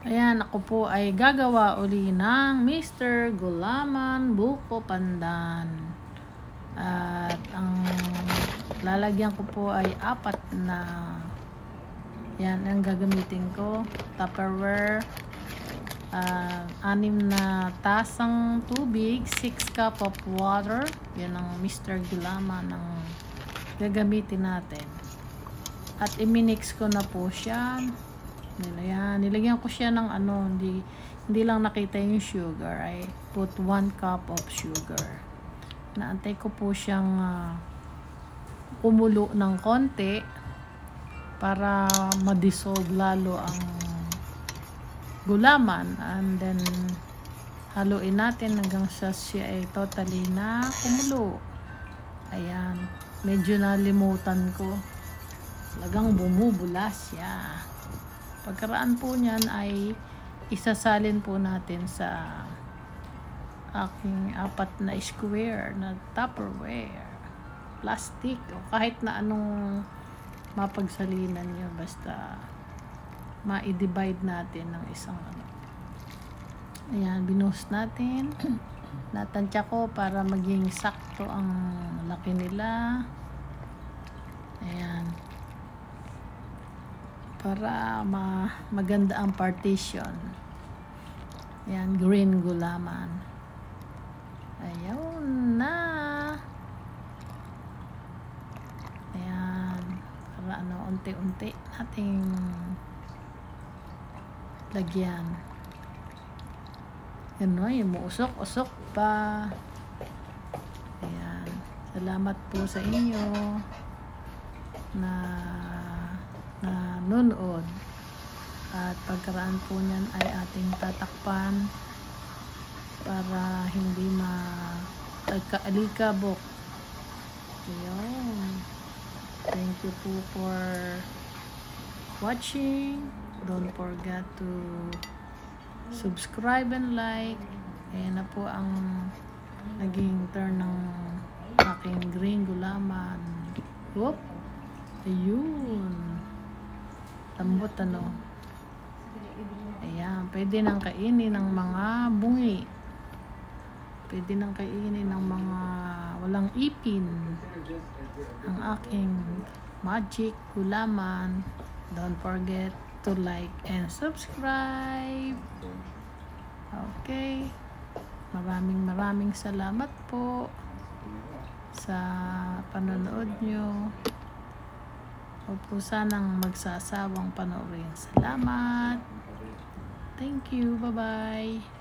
Ayan, ako po ay gagawa uli ng Mr. Gulaman Buko Pandan. At ang lalagyan ko po ay 4 na, yan ang gagamitin ko, Tupperware, 6 na tasang tubig, 6 cup of water. Yan ang Mr. Gulaman ang gagamitin natin. At i-mix ko na po siya. Nilagyan ko siya ng hindi lang nakita yung sugar. I put 1 cup of sugar. Naantay ko po siyang kumulo ng konti para ma-dissolve lalo ang gulaman, and then haluin natin hanggang sa siya ay totally na kumulo. Ayan, medyo nalimutan ko, talagang bumubula siya. Pagkaraan po niyan ay isasalin po natin sa aking 4 na square na Tupperware, plastic o kahit na anong mapagsalinan nyo, basta ma-divide natin ng isang Ayan, binuhos natin. Natansya ko para maging sakto ang laki nila. Ayan, para maganda ang partition. Ayan, green gulaman. Ayun na. Ayan, para unti-unti nating lagyan. Yan o, umuusok-usok pa. Ayan, salamat po sa inyo na nanonood. At pagkaraan po niyan ay ating tatakpan para hindi magkaalikabok. Ayun. Thank you po for watching. Don't forget to subscribe and like. Ayan na po ang naging turn ng aking green gulaman. Whoop! Ayun. Lambot Ayan, pwede nang kainin ng mga bungi. Pwede nang kainin ng mga walang ipin. Ang aking magic gulaman. Don't forget to like and subscribe. Okay. Maraming salamat po sa panonood nyo. Huwag po sanang magsasawang panoorin. Salamat. Thank you. Bye-bye.